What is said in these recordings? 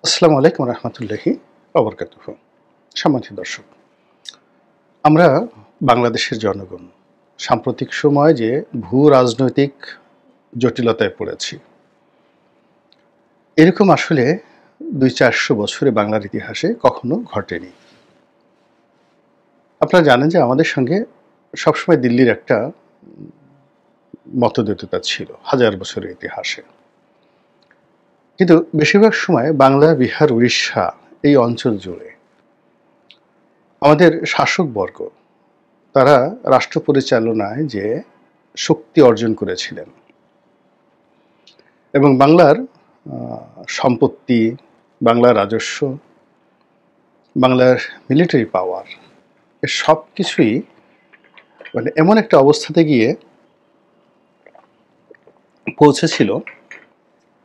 আসসালামু আলাইকুম রহমতুল্লাহি ওয়া সম্মানিত দর্শক, আমরা বাংলাদেশের জনগণ সাম্প্রতিক সময়ে যে ভূ রাজনৈতিক জটিলতায় পড়েছি, এরকম আসলে ২০০-৪০০ বছরে বাংলার ইতিহাসে কখনো ঘটেনি। আপনারা জানেন যে আমাদের সঙ্গে সবসময় দিল্লির একটা মতদ্বৈততা ছিল হাজার বছরের ইতিহাসে। কিন্তু বেশিরভাগ সময় বাংলা, বিহার, উড়িষ্যা এই অঞ্চল জুড়ে আমাদের শাসকবর্গ তারা রাষ্ট্র পরিচালনায় যে শক্তি অর্জন করেছিলেন এবং বাংলার সম্পত্তি, বাংলার রাজস্ব, বাংলার মিলিটারি পাওয়ার, এর সব কিছুই এমন একটা অবস্থাতে গিয়ে পৌঁছেছিল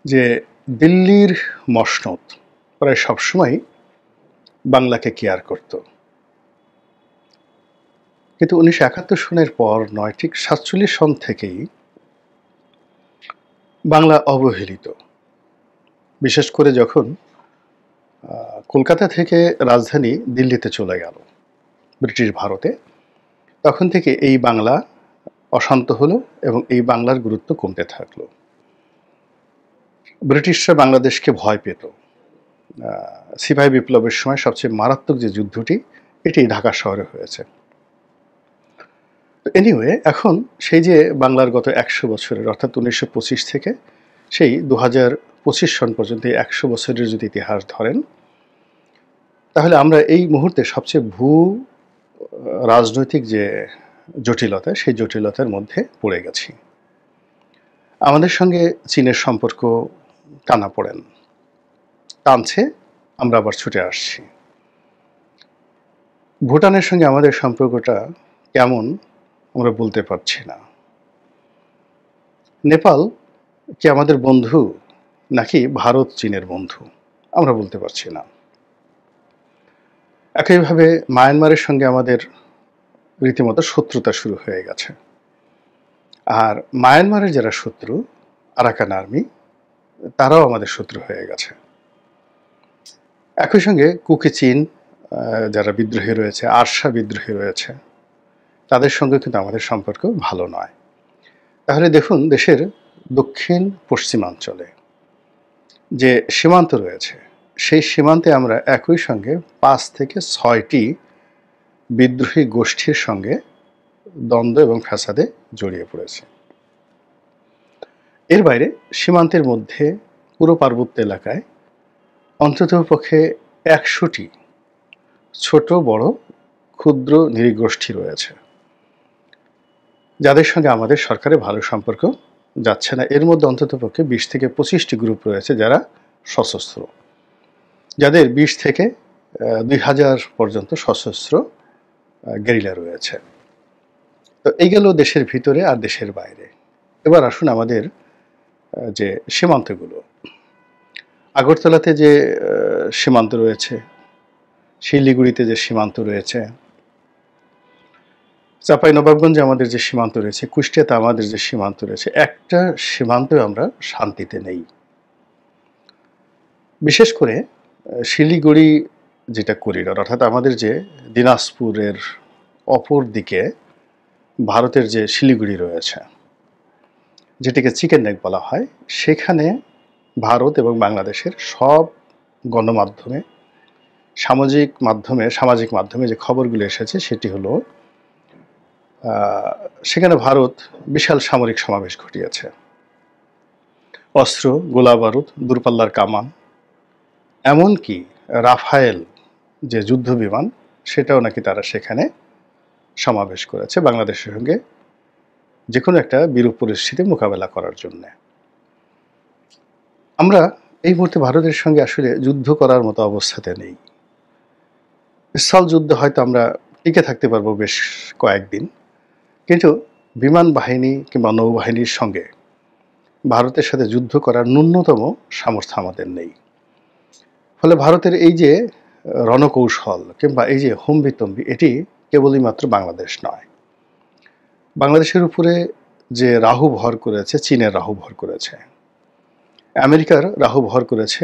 যে দিল্লির মসনদ প্রায় সবসময় বাংলাকে কেয়ার করত। কিন্তু 1971 সনের পর নয়, ঠিক 47 সন থেকেই বাংলা অবহেলিত। বিশেষ করে যখন কলকাতা থেকে রাজধানী দিল্লিতে চলে গেল ব্রিটিশ ভারতে, তখন থেকে এই বাংলা অশান্ত হলো এবং এই বাংলার গুরুত্ব কমতে থাকলো। ব্রিটিশরা বাংলাদেশকে ভয় পেত। সিপাহী বিপ্লবের সময় সবচেয়ে মারাত্মক যে যুদ্ধটি, এটি ঢাকা শহরে হয়েছে। এনিওয়ে, এখন সেই যে বাংলার গত 100 বছরের, অর্থাৎ 1925 থেকে সেই 2025 সন পর্যন্ত 100 বছরের যদি ইতিহাস ধরেন, তাহলে আমরা এই মুহূর্তে সবচেয়ে ভূ রাজনৈতিক যে জটিলতা, সেই জটিলতার মধ্যে পড়ে গেছি। আমাদের সঙ্গে চীনের সম্পর্ক টানাপোড়েন টানছে, আমরা আবার ছুটে আসছি। ভুটানের সঙ্গে আমাদের সম্পর্কটা কেমন আমরা বলতে পারছি না। নেপাল কি আমাদের বন্ধু নাকি ভারত চীনের বন্ধু আমরা বলতে পারছি না। একইভাবে মায়ানমারের সঙ্গে আমাদের রীতিমতো শত্রুতা শুরু হয়ে গেছে। আর মায়ানমারের যারা শত্রু, আরাকান আর্মি, তারাও আমাদের শত্রু হয়ে গেছে। একই সঙ্গে কুকি চীন যারা বিদ্রোহী রয়েছে, আরসা বিদ্রোহী রয়েছে, তাদের সঙ্গে কিন্তু আমাদের সম্পর্ক ভালো নয়। তাহলে দেখুন, দেশের দক্ষিণ পশ্চিমাঞ্চলে যে সীমান্ত রয়েছে, সেই সীমান্তে আমরা একই সঙ্গে 5 থেকে 6টি বিদ্রোহী গোষ্ঠীর সঙ্গে দ্বন্দ্ব এবং ফ্যাসাদে জড়িয়ে পড়েছে। এর বাইরে সীমান্তের মধ্যে পুরো পার্বত্য এলাকায় অন্ততপক্ষে 100টি ছোট বড় ক্ষুদ্র নৃগোষ্ঠী রয়েছে, যাদের সঙ্গে আমাদের সরকারের ভালো সম্পর্ক যাচ্ছে না। এর মধ্যে অন্ততপক্ষে 20 থেকে 25টি গ্রুপ রয়েছে যারা সশস্ত্র, যাদের 20 থেকে 2000 পর্যন্ত সশস্ত্র গেরিলা রয়েছে। তো এই গেল দেশের ভিতরে আর দেশের বাইরে। এবার আসুন আমাদের যে সীমান্তগুলো, আগরতলাতে যে সীমান্ত রয়েছে, শিলিগুড়িতে যে সীমান্ত রয়েছে, চাঁপাইনবাবগঞ্জে আমাদের যে সীমান্ত রয়েছে, কুষ্টিয়াতে আমাদের যে সীমান্ত রয়েছে, একটা সীমান্তে আমরা শান্তিতে নেই। বিশেষ করে শিলিগুড়ি যেটা করিডর, অর্থাৎ আমাদের যে দিনাজপুরের অপর দিকে ভারতের যে শিলিগুড়ি রয়েছে, যেটিকে চিকেন নেক বলা হয়, সেখানে ভারত এবং বাংলাদেশের সব গণমাধ্যমে, সামাজিক মাধ্যমে যে খবরগুলো এসেছে, সেটি হলো সেখানে ভারত বিশাল সামরিক সমাবেশ ঘটিয়েছে। অস্ত্র, গোলা বারুদ, দূরপাল্লার কামান, এমনকি রাফায়েল যে যুদ্ধ বিমান, সেটাও নাকি তারা সেখানে সমাবেশ করেছে বাংলাদেশের সঙ্গে যে কোনো একটা বিরূপ পরিস্থিতি মোকাবেলা করার জন্য। আমরা এই মুহূর্তে ভারতের সঙ্গে আসলে যুদ্ধ করার মতো অবস্থাতে নেই। স্থল যুদ্ধ হয়তো আমরা টিকে থাকতে পারবো বেশ কয়েকদিন, কিন্তু বিমান বাহিনী কিংবা নৌবাহিনীর সঙ্গে ভারতের সাথে যুদ্ধ করার ন্যূনতম সামর্থ্য আমাদের নেই। ফলে ভারতের এই যে রণকৌশল কিংবা এই যে হুমবিতম্বি, এটি কেবলই মাত্র বাংলাদেশ নয়, বাংলাদেশের উপরে যে রাহু ভর করেছে, চীনের রাহু ভর করেছে, আমেরিকার রাহু ভর করেছে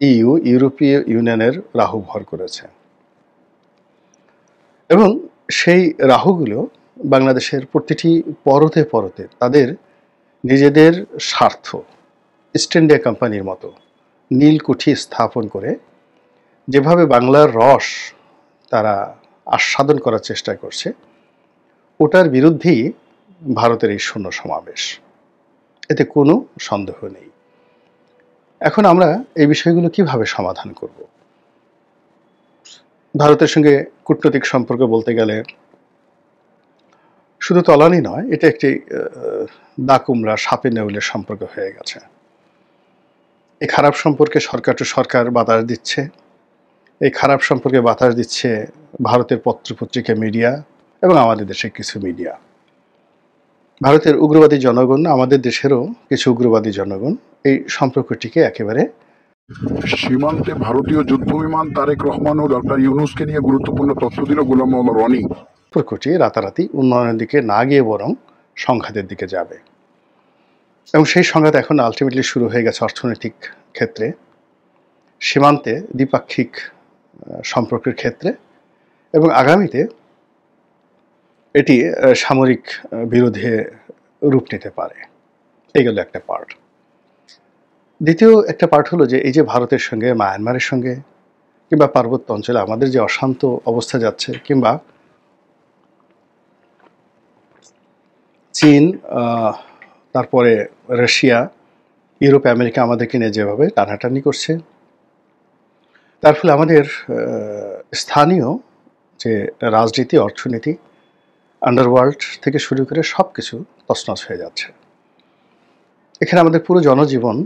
ইউরোপীয় ইউনিয়নের রাহু ভর করেছে এবং সেই রাহুগুলো বাংলাদেশের প্রতিটি পরতে পরতে তাদের নিজেদের স্বার্থ ইস্ট ইন্ডিয়া কোম্পানির মতো নীলকুঠি স্থাপন করে যেভাবে বাংলার রস তারা আস্বাদন করার চেষ্টা করছে, ওটার বিরুদ্ধেই ভারতের এই শূন্য সমাবেশ, এতে কোনো সন্দেহ নেই। এখন আমরা এই বিষয়গুলো কিভাবে সমাধান করব? ভারতের সঙ্গে কূটনৈতিক সম্পর্ক বলতে গেলে শুধু তলানি নয়, এটা একটি দাকুমরা সাপে নেউলের সম্পর্ক হয়ে গেছে। এই খারাপ সম্পর্কে সরকার টু সরকার বাতাস দিচ্ছে, এই খারাপ সম্পর্কে বাতাস দিচ্ছে ভারতের পত্রপত্রিকা মিডিয়া এবং আমাদের দেশের কিছু মিডিয়া। ভারতের উগ্রবাদী জনগণ, আমাদের দেশেরও কিছু উগ্রবাদী জনগণ এই সম্পর্কটিকে একেবারে সীমান্তে ভারতীয় যুদ্ধবিমান তারেক রহমান ও ডক্টর ইউনূসকে নিয়ে গুরুত্বপূর্ণ তথ্য দিল গোলাম মোহাম্মদ রনি। সম্পর্কটি রাতারাতি উন্নয়নের দিকে না গিয়ে বরং সংঘাতের দিকে যাবে এবং সেই সংঘাত এখন আলটিমেটলি শুরু হয়ে গেছে অর্থনৈতিক ক্ষেত্রে, সীমান্তে দ্বিপাক্ষিক সম্পর্কের ক্ষেত্রে এবং আগামীতে এটি সামরিক বিরোধে রূপ নিতে পারে। এইগুলো একটা পার্ট। দ্বিতীয় একটা পার্ট হলো যে এই যে ভারতের সঙ্গে মায়ানমারের সঙ্গে কিংবা পার্বত্য অঞ্চলে আমাদের যে অশান্ত অবস্থা যাচ্ছে, কিংবা চীন, তারপরে রাশিয়া, ইউরোপ, আমেরিকা আমাদেরকে নিয়ে যেভাবে টানাটানি করছে, তার ফলে আমাদের স্থানীয় যে রাজনীতি, অর্থনীতি, আন্ডারওয়ার্ল্ড থেকে শুরু করে সব কিছু তছনছ হয়ে যাচ্ছে। এখানে আমাদের পুরো জনজীবন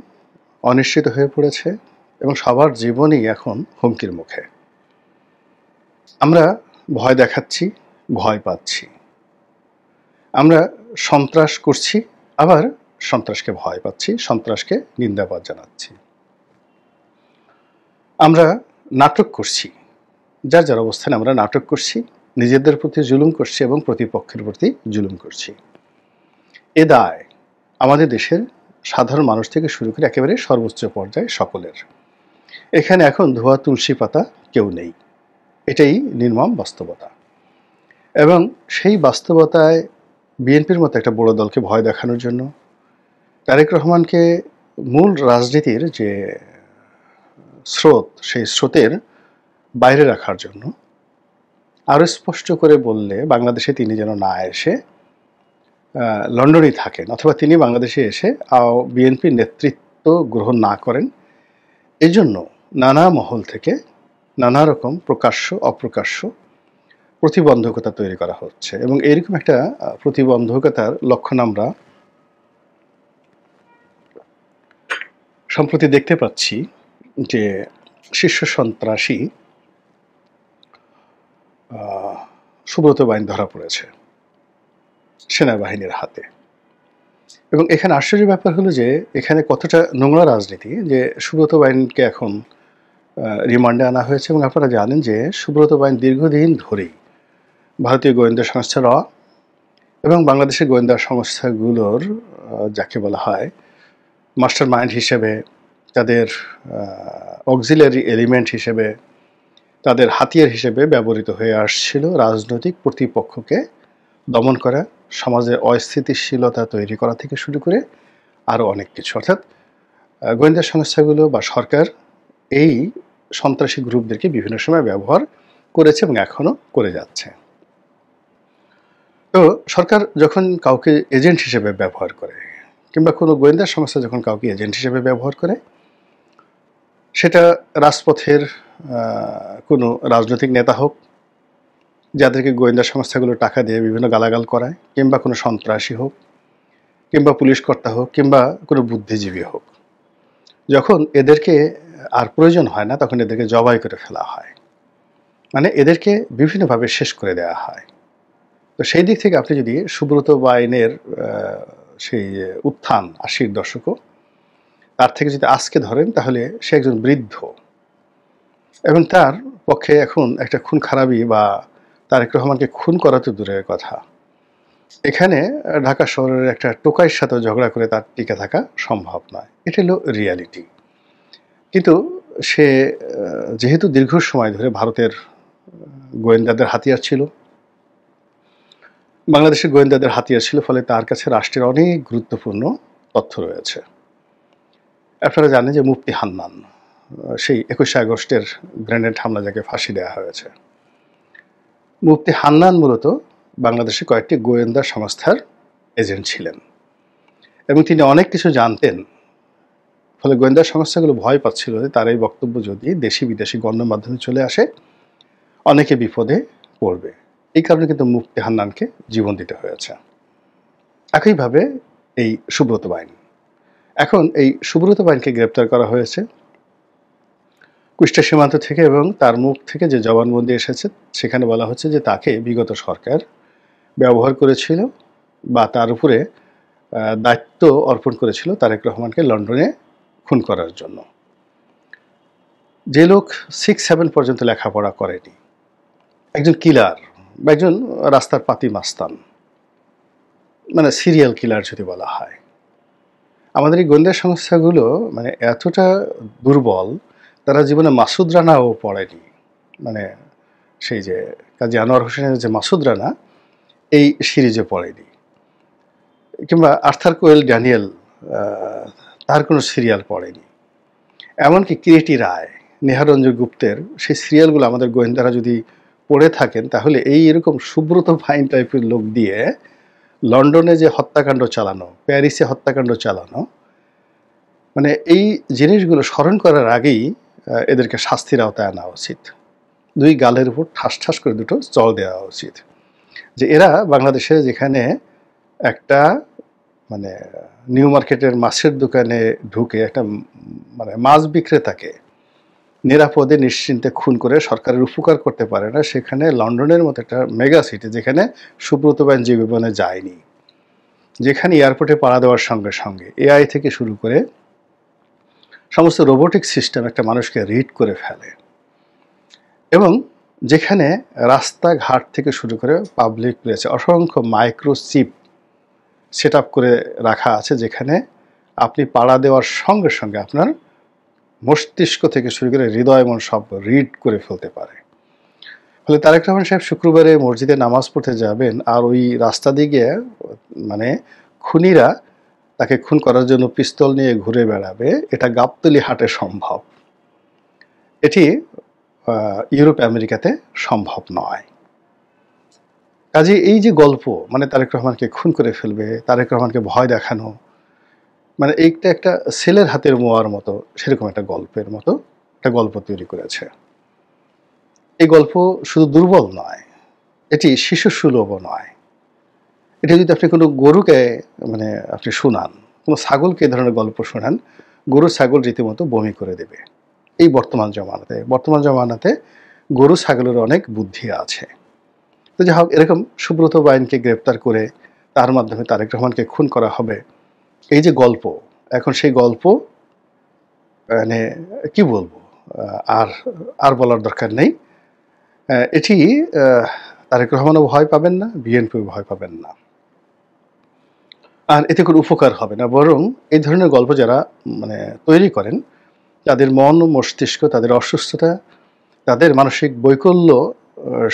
অনিশ্চিত হয়ে পড়েছে এবং সবার জীবনই এখন হুমকির মুখে। আমরা ভয় দেখাচ্ছি, ভয় পাচ্ছি, আমরা সন্ত্রাস করছি, আবার সন্ত্রাসকে ভয় পাচ্ছি, সন্ত্রাসকে নিন্দাবাদ জানাচ্ছি। আমরা নাটক করছি, যার যার অবস্থানে আমরা নাটক করছি, নিজেদের প্রতি জুলুম করছি এবং প্রতিপক্ষের প্রতি জুলুম করছি। এ দায় আমাদের দেশের সাধারণ মানুষ থেকে শুরু করে একেবারে সর্বোচ্চ পর্যায়ে সকলের। এখানে এখন ধোয়া তুলসী পাতা কেউ নেই, এটাই নির্মম বাস্তবতা। এবং সেই বাস্তবতায় বিএনপির মতো একটা বড় দলকে ভয় দেখানোর জন্য, তারেক রহমানকে মূল রাজনীতির যে স্রোত, সেই স্রোতের বাইরে রাখার জন্য আরও স্পষ্ট করে বললে বাংলাদেশে তিনি যেন না এসে লন্ডনেই থাকেন, অথবা তিনি বাংলাদেশে এসে বিএনপির নেতৃত্ব গ্রহণ না করেন, এজন্য নানা মহল থেকে নানা রকম প্রকাশ্য অপ্রকাশ্য প্রতিবন্ধকতা তৈরি করা হচ্ছে। এবং এরকম একটা প্রতিবন্ধকতার লক্ষণ আমরা সম্প্রতি দেখতে পাচ্ছি যে শীর্ষ সন্ত্রাসী সুব্রত বাইন ধরা পড়েছে সেনাবাহিনীর হাতে। এবং এখানে আশ্চর্যের ব্যাপার হলো যে এখানে কতটা নোংরা রাজনীতি যে সুব্রত বাইনকে এখন রিমান্ডে আনা হয়েছে। এবং আপনারা জানেন যে সুব্রত বাইন দীর্ঘদিন ধরেই ভারতীয় গোয়েন্দা সংস্থা র এবং বাংলাদেশের গোয়েন্দা সংস্থাগুলোর যাকে বলা হয় মাস্টার মাইন্ড হিসেবে, তাদের অক্সিলারি এলিমেন্ট হিসেবে, তাদের হাতিয়ার হিসেবে ব্যবহৃত হয়ে আসছিল রাজনৈতিক প্রতিপক্ষকে দমন করা, সমাজের অস্থিতিশীলতা তৈরি করা থেকে শুরু করে আরও অনেক কিছু। অর্থাৎ গোয়েন্দা সংস্থাগুলো বা সরকার এই সন্ত্রাসী গ্রুপদেরকে বিভিন্ন সময় ব্যবহার করেছে এবং এখনও করে যাচ্ছে। তো সরকার যখন কাউকে এজেন্ট হিসেবে ব্যবহার করে, কিংবা কোনো গোয়েন্দা সংস্থা যখন কাউকে এজেন্ট হিসেবে ব্যবহার করে, সেটা রাজপথের কোনো রাজনৈতিক নেতা হোক, যাদেরকে গোয়েন্দা সংস্থাগুলো টাকা দিয়ে বিভিন্ন গালাগাল করায়, কিংবা কোনো সন্ত্রাসী হোক, কিংবা পুলিশ কর্তা হোক, কিংবা কোনো বুদ্ধিজীবী হোক, যখন এদেরকে আর প্রয়োজন হয় না তখন এদেরকে জবাই করে ফেলা হয়, মানে এদেরকে বিভিন্নভাবে শেষ করে দেওয়া হয়। তো সেই দিক থেকে আপনি যদি সুব্রত বাইনের সেই উত্থান 80-র দশকও তার থেকে যদি আজকে ধরেন, তাহলে সে একজন বৃদ্ধ এবং তার পক্ষে এখন একটা খুন খারাপি বা তারেক রহমানকে খুন করা তো দূরের কথা, এখানে ঢাকা শহরের একটা টোকাইয়ের সাথে ঝগড়া করে তার টিকে থাকা সম্ভব নয়। এটা হলো রিয়ালিটি। কিন্তু সে যেহেতু দীর্ঘ সময় ধরে ভারতের গোয়েন্দাদের হাতিয়ার ছিল, বাংলাদেশের গোয়েন্দাদের হাতিয়ার ছিল, ফলে তার কাছে রাষ্ট্রের অনেক গুরুত্বপূর্ণ তথ্য রয়েছে। আপনারা জানেন যে মুফতি হান্নান, সেই 21শে আগস্টের গ্রেনেড হামলা যাকে ফাঁসি দেওয়া হয়েছে, মুফতি হান্নান মূলত বাংলাদেশের কয়েকটি গোয়েন্দা সংস্থার এজেন্ট ছিলেন এবং তিনি অনেক কিছু জানতেন। ফলে গোয়েন্দা সংস্থাগুলো ভয় পাচ্ছিল যে তার এই বক্তব্য যদি দেশি বিদেশি গণমাধ্যমে চলে আসে অনেকে বিপদে পড়বে। এই কারণে কিন্তু মুফতি হান্নানকে জীবন দিতে হয়েছে। একইভাবে এই সুব্রত বাইন, এখন এই সুব্রত বাইনকে গ্রেপ্তার করা হয়েছে কুষ্টিয়া সীমান্ত থেকে এবং তার মুখ থেকে যে জবানবন্দি এসেছে সেখানে বলা হচ্ছে যে তাকে বিগত সরকার ব্যবহার করেছিল বা তার উপরে দায়িত্ব অর্পণ করেছিল তারেক রহমানকে লন্ডনে খুন করার জন্য। যে লোক 6-7 পর্যন্ত লেখাপড়া করেনি, একজন কিলার বা একজন রাস্তার পাতি মাস্তান, মানে সিরিয়াল কিলার যদি বলা হয়, আমাদের এই গোয়েন্দা সংস্থাগুলো মানে এতটা দুর্বল, তারা জীবনে মাসুদ রানাও পড়েনি। মানে সেই যে কাজী আনোয়ার হোসেনের যে মাসুদ রানা এই সিরিজে পড়েনি, কিংবা আর্থার কোয়েল ড্যানিয়েল তার কোনো সিরিয়াল পড়েনি। এমনকি কিরিটি রায়, নেহারঞ্জন গুপ্তের সেই সিরিয়ালগুলো আমাদের গোয়েন্দারা যদি পড়ে থাকেন তাহলে এই এরকম সুব্রত ভাইন টাইপের লোক দিয়ে লন্ডনে যে হত্যাকাণ্ড চালানো, প্যারিসে হত্যাকাণ্ড চালানো, মানে এই জিনিসগুলো স্মরণ করার আগেই এদেরকে শাস্তির আওতায় আনা উচিত। দুই গালের উপর ঠাস ঠাস করে দুটো চল দেওয়া উচিত। যে এরা বাংলাদেশে যেখানে একটা মানে নিউ মার্কেটের মাছের দোকানে ঢুকে একটা মানে মাছ বিক্রেতাকে নিরাপদে নিশ্চিন্তে খুন করে সরকারের উপকার করতে পারে না, সেখানে লন্ডনের মতো একটা মেগা সিটি যেখানে সুব্রত বাইন জীবনে যায়নি, যেখানে এয়ারপোর্টে পাড়া দেওয়ার সঙ্গে সঙ্গে এআই থেকে শুরু করে সমস্ত রোবোটিক সিস্টেম একটা মানুষকে রিড করে ফেলে, এবং যেখানে রাস্তাঘাট থেকে শুরু করে পাবলিক প্লেসে অসংখ্য মাইক্রোচিপ সেট আপ করে রাখা আছে, যেখানে আপনি পাড়া দেওয়ার সঙ্গে সঙ্গে আপনার মস্তিষ্ক থেকে শুরু করে হৃদয় মন সব রিড করে ফেলতে পারে। ফলে তারেক রহমান সাহেব শুক্রবারে মসজিদে নামাজ পড়তে যাবেন আর ওই রাস্তা দিকে মানে খুনিরা তাকে খুন করার জন্য পিস্তল নিয়ে ঘুরে বেড়াবে, এটা গাবতলী হাটে সম্ভব, এটি ইউরোপ আমেরিকাতে সম্ভব নয়। কাজে এই যে গল্প, মানে তারেক রহমানকে খুন করে ফেলবে, তারেক রহমানকে ভয় দেখানো, মানে এইটা একটা ছেলের হাতের মোয়ার মতো, সেরকম একটা গল্পের মতো একটা গল্প তৈরি করেছে। এই গল্প শুধু দুর্বল নয়, এটি শিশু সুলভও নয়। এটা যদি আপনি কোনো গরুকে মানে আপনি শোনান, কোনো ছাগলকে এই ধরনের গল্প শোনান, গরু ছাগল রীতিমতো বমি করে দেবে। এই বর্তমান জমানাতে গরু ছাগলের অনেক বুদ্ধি আছে। তো যাই হোক, এরকম সুব্রত বাইনকে গ্রেপ্তার করে তার মাধ্যমে তারেক রহমানকে খুন করা হবে, এই যে গল্প, এখন সেই গল্প মানে কি বলবো, আর আর বলার দরকার নেই। এটি তারেক রহমানও ভয় পাবেন না, বিএনপিও ভয় পাবেন না, আর এতে কোনো উপকার হবে না। বরং এই ধরনের গল্প যারা মানে তৈরি করেন, তাদের মন মস্তিষ্ক, তাদের অসুস্থতা, তাদের মানসিক বৈকল্য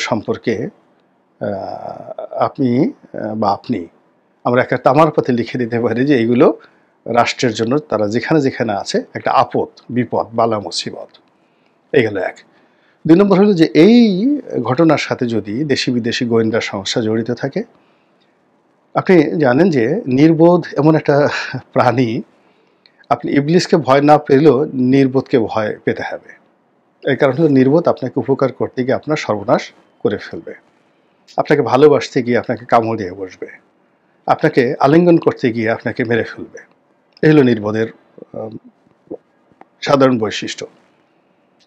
সম্পর্কে আপনি বা আপনি আমরা একটা তামার পাতে লিখে দিতে পারি যে এইগুলো রাষ্ট্রের জন্য তারা যেখানে যেখানে আছে একটা আপদ, বিপদ, বালা মুসিবত। এই গেল এক। 2 নম্বর হলো যে এই ঘটনার সাথে যদি দেশি বিদেশি গোয়েন্দা সংস্থা জড়িত থাকে, আপনি জানেন যে নির্বোধ এমন একটা প্রাণী, আপনি ইবলিসকে ভয় না পেলেও নির্বোধকে ভয় পেতে হবে। এই কারণ হলো নির্বোধ আপনাকে উপকার করতে গিয়ে আপনার সর্বনাশ করে ফেলবে, আপনাকে ভালোবাসতে গিয়ে আপনাকে কামড় দিয়ে বসবে, আপনাকে আলিঙ্গন করতে গিয়ে আপনাকে মেরে ফেলবে। এই হলো নির্বোধের সাধারণ বৈশিষ্ট্য।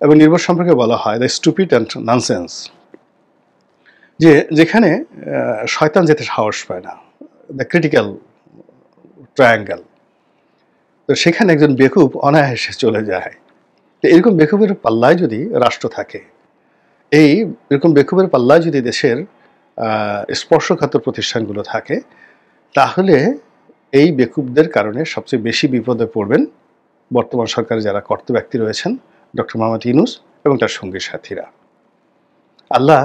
এবং নির্বোধ সম্পর্কে বলা হয় দ্য স্টুপিড অ্যান্ড ননসেন্স, যে যেখানে শয়তান যেতে সাহস পায় না, দ্য ক্রিটিক্যাল ট্রায়াঙ্গেল, তো সেখানে একজন বেকুব অনায়াসে চলে যায়। তো এরকম বেকুবের পাল্লায় যদি রাষ্ট্র থাকে, এরকম বেকুবের পাল্লায় যদি দেশের স্পর্শকাতর প্রতিষ্ঠানগুলো থাকে, তাহলে এই বেকুবদের কারণে সবচেয়ে বেশি বিপদে পড়বেন বর্তমান সরকারে যারা কর্তা ব্যক্তি রয়েছেন ডক্টর মোহাম্মদ ইউনূস এবং তার সঙ্গী সাথীরা। আল্লাহ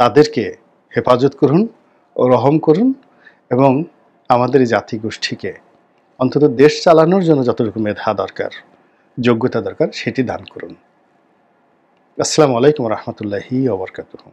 তাদেরকে হেফাজত করুন ও রহম করুন এবং আমাদের এই জাতিগোষ্ঠীকে অন্তত দেশ চালানোর জন্য যতটুকু মেধা দরকার, যোগ্যতা দরকার, সেটি দান করুন। আসসালামু আলাইকুম রহমতুল্লাহি ওয়া বারাকাতুহু।